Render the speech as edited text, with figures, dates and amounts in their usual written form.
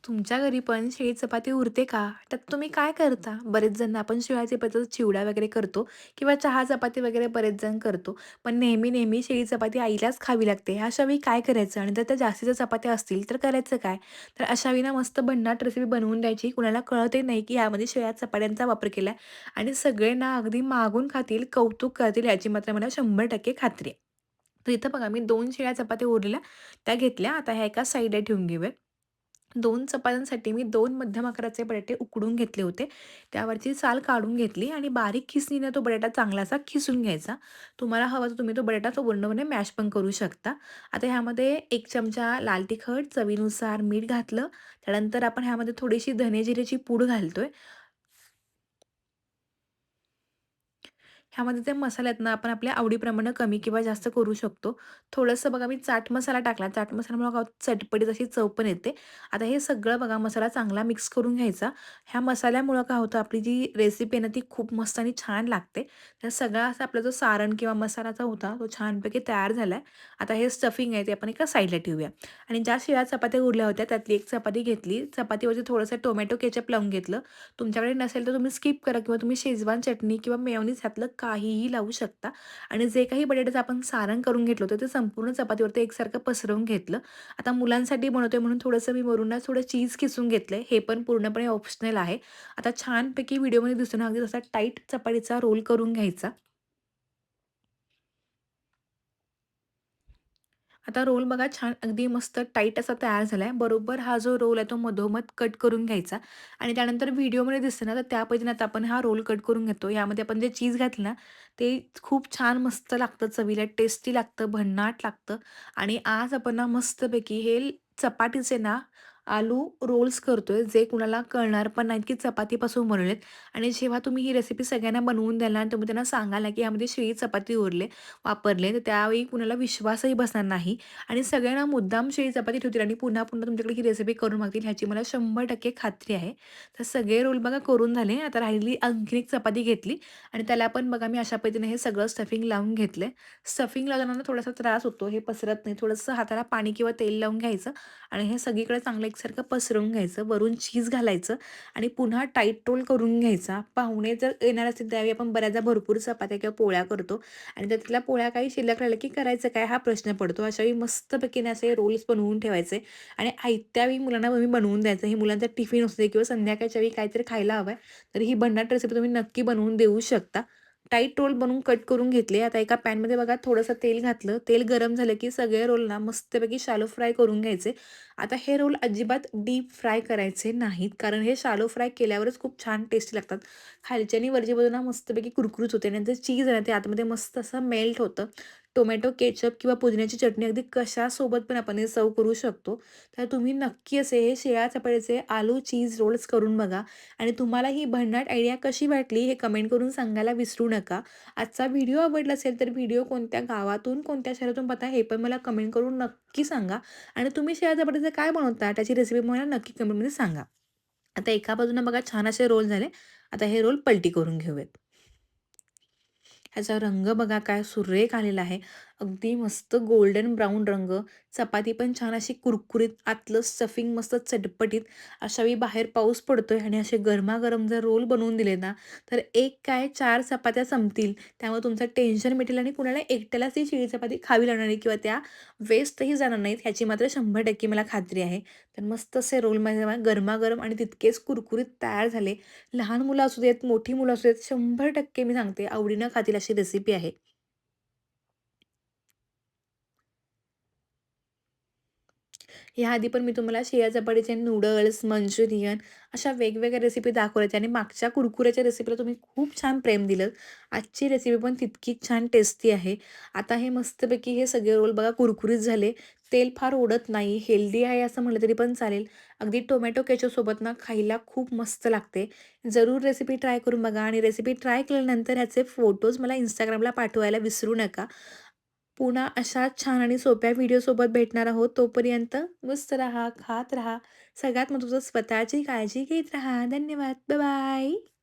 तुमच्या घरी पण शिळी चपाती उरते का? त्यात तुम्ही काय करता? बरेच जण आपण शिळ्या चपातीचा चिवडा वगैरे करतो किंवा चहा चपाती वगैरे बरेच जण करतो. पण नेहमी शिळी चपाती आईलाच खावी लागते. अशा वेळी काय करायचं? आणि जर त्या जास्तीच्या चपात्या असतील तर करायचं काय? तर अशा वेळी ना मस्त भन्नाट रेसिपी बनवून द्यायची. कुणाला कळतही नाही की यामध्ये शिळ्या चपात्यांचा वापर केलाय आणि सगळे ना अगदी मागून खातील, कौतुक करतील याची मात्र मला 100% खात्री आहे. तर इथं बघा मी 2 शिळ्या चपात्या उरलेल्या त्या घेतल्या. आता ह्या एका साइडला ठेवून घेऊयात. 2 चपात्यांसाठी मी 2 मध्यम आकाराचे बटाटे उकडून घेतले होते. त्यावरची साल काढून घेतली आणि बारीक खिसणीने तो बटाटा चांगलासा खिसून घ्यायचा. तुम्हाला हवा तर तुम्ही तो बटाटा तो पूर्णपणे मॅश पण करू शकता. आता ह्यामध्ये 1 चमचा लाल तिखट, चवीनुसार मीठ घातलं. त्यानंतर आपण ह्यामध्ये थोडीशी धने जिऱ्याची पूड घालतोय. ह्यामध्ये ते मसाले आहेत ना, आपण आपल्या आवडीप्रमाणे कमी किंवा जास्त करू शकतो. थोडंसं बघा मी चाट मसाला टाकला. चाट मसाल्यामुळे काय होतं चटपटीत अशी चव पण येते. आता हे सगळं बघा मसाला चांगला मिक्स करून घ्यायचा. ह्या मसाल्यामुळं काय होतं आपली जी रेसिपी आहे ना, ती खूप मस्त आणि छान लागते. तर सगळा असा आपला जो सारण किंवा मसालाचा होता, तो छानपैकी तयार झालाय. आता हे स्टफिंग आहे ते आपण एका साईडला ठेवूया आणि ज्या शिळ्या चपात्या उरल्या होत्या त्यातली एक चपाती घेतली. चपातीवरती थोडंसं टोमॅटो केचप लावून घेतलं. तुमच्याकडे नसेल तर तुम्ही स्किप करा किंवा तुम्ही शेजवान चटणी किंवा मेयोनीज ह्यातलं काहीही लावू शकता आणि जे काही बटाट्याचं आपण सारण करून घेतलं होतं ते संपूर्ण चपातीवरती एकसारखं पसरवून घेतलं. आता मुलांसाठी बनवतोय म्हणून थोडंसं मी वरून ना थोडं चीज किसून घेतलंय. हे पण पूर्णपणे ऑप्शनल आहे. आता छानपैकी व्हिडिओमध्ये दिसतो ना अगदी तसा टाईट चपातीचा रोल करून घ्यायचा. आता रोल बघा छान अगदी मस्त टाईट असा तयार झालाय. बरोबर हा जो रोल आहे तो मधोमध कट करून घ्यायचा आणि त्यानंतर व्हिडिओमध्ये दिसतं ना, तर त्या पद्धतीने आता आपण हा रोल कट करून घेतो. यामध्ये आपण जे चीज घातलं ना, ते खूप छान मस्त लागतं चवीला, टेस्टी लागतं, भन्नाट लागतं आणि आज आपण ना मस्तपैकी हे चपातीचे ना आलू रोल्स करतोय, जे कुणाला कळणार पण नाहीत, की चपातीपासून बनवलेत आणि जेव्हा तुम्ही ही रेसिपी सगळ्यांना बनवून द्याल ना, तुम्ही त्यांना सांगाल ना, की यामध्ये शिळी चपाती वापरले, तर त्यावेळी कुणाला विश्वासही बसणार नाही आणि सगळ्यांना मुद्दाम शिळी चपाती ठेवतील आणि पुन्हा तुमच्याकडे ही रेसिपी करून मागतील ह्याची मला 100% खात्री आहे. तर सगळे रोल बघा करून झाले. आता राहिलेली आणखीन एक चपाती घेतली आणि त्याला पण बघा मी अशा पद्धतीने हे सगळं स्टफिंग लावून घेतलंय. स्टफिंग लावताना थोडासा त्रास होतो, हे पसरत नाही. थोडंसं हाताला पाणी किंवा तेल लावून घ्यायचं आणि हे सगळीकडे चांगलं एकसारखं पसरवून घ्यायचं. वरून चीज घालायचं आणि पुन्हा टाईट रोल करून घ्यायचा. पाहुणे जर येणार असतील त्यावेळी आपण बऱ्याचदा भरपूर चपात्या किंवा पोळ्या करतो आणि त्यातल्या पोळ्या काही शिल्लक राहिल्या की करायचं काय हा प्रश्न पडतो. अशावेळी मस्तपैकी ना असे रोल्स बनवून ठेवायचे आणि आयत्या वेळी मुलांना तुम्ही बनवून द्यायचं. हे मुलांचा टिफिन असू दे किंवा संध्याकाळच्या वेळी काहीतरी खायला हवंय, तर ही भन्नाट रेसिपी तुम्ही नक्की बनवून देऊ शकता. टाईट रोल बनवून कट करून घेतले. आता एका पॅनमध्ये बघा थोडंसं तेल घातलं. तेल गरम झालं की सगळे रोल ना मस्तपैकी शॅलो फ्राय करून घ्यायचे. आता हे रोल अजिबात डीप फ्राय करायचे नाहीत, कारण हे शॅलो फ्राय केल्यावरच खूप छान टेस्टी लागतात. खालची आणि वरची बाजू ना मस्तपैकी कुरकुरीत होते आणि जे चीज आहे ना ते आतमध्ये मस्त असं मेल्ट होतं. टोमॅटो केचप किंवा पुदिन्याची चटणी अगदी कशासोबत पण आपण हे सर्व्ह करू शकतो. तर तुम्ही नक्की असे हे शिळ्या चपातीचे आलू चीज रोल्स करून बघा आणि तुम्हाला ही भन्नाट आयडिया कशी वाटली हे कमेंट करून सांगायला विसरू नका. आजचा व्हिडिओ आवडला असेल तर व्हिडिओ कोणत्या गावातून, कोणत्या शहरातून पाहता हे पण मला कमेंट करून नक्की सांगा आणि तुम्ही शिळ्या चपातीचं काय बनवता त्याची रेसिपी मला नक्की कमेंटमध्ये सांगा. आता एका बाजूनं बघा छान असे रोल झाले. आता हे रोल पलटी करून घेऊयात. ह्याचा रंग बघा काय सुरेख आलेला आहे. अगदी मस्त गोल्डन ब्राउन रंग. चपाती पण छान अशी कुरकुरीत, आतलं स्टफिंग मस्त चटपटीत. अशा वेळी बाहेर पाऊस पडतोय आणि असे गरमागरम जर रोल बनवून दिले ना, तर एक काय 4 चपात्या संपतील. त्यामुळे तुमचं टेन्शन मिटेल आणि कुणाला एकट्यालाच ती शिळी चपाती खावी लागणार नाही किंवा त्या वेस्टही जाणार नाहीत ह्याची मात्र 100% मला खात्री आहे. तर मस्त असे रोल माझे गरमागरम आणि तितकेच कुरकुरीत तयार झाले. लहान मुलं असू देत, मोठी मुलं असू देत, 100% मी सांगते आवडीनं खातील अशी रेसिपी आहे. याआधी पण मी तुम्हाला शिळ्या चपातीचे नूडल्स, मंचुरियन अशा वेगवेगळ्या रेसिपी दाखवल्याच्या आणि मागच्या कुरकुऱ्याच्या रेसिपीला तुम्ही खूप छान प्रेम दिलं. आजची रेसिपी पण तितकीच छान टेस्टी आहे. आता हे मस्तपैकी हे सगळे रोल बघा कुरकुरीत झाले. तेल फार ओढत नाही, हेल्दी आहे असं म्हटलं तरी पण चालेल. अगदी टोमॅटो केचपसोबत ना खायला खूप मस्त लागते. जरूर रेसिपी ट्राय करून बघा आणि रेसिपी ट्राय केल्यानंतर ह्याचे फोटोज मला Instagramला पाठवायला विसरू नका. पुन्हा अशाच छान आणि सोप्या व्हिडिओसोबत भेटणार आहोत. तोपर्यंत मस्त राहा, खात राहा. सगळ्यात महत्त्वाचं स्वतःची काळजी घेत राहा. धन्यवाद. Bye bye.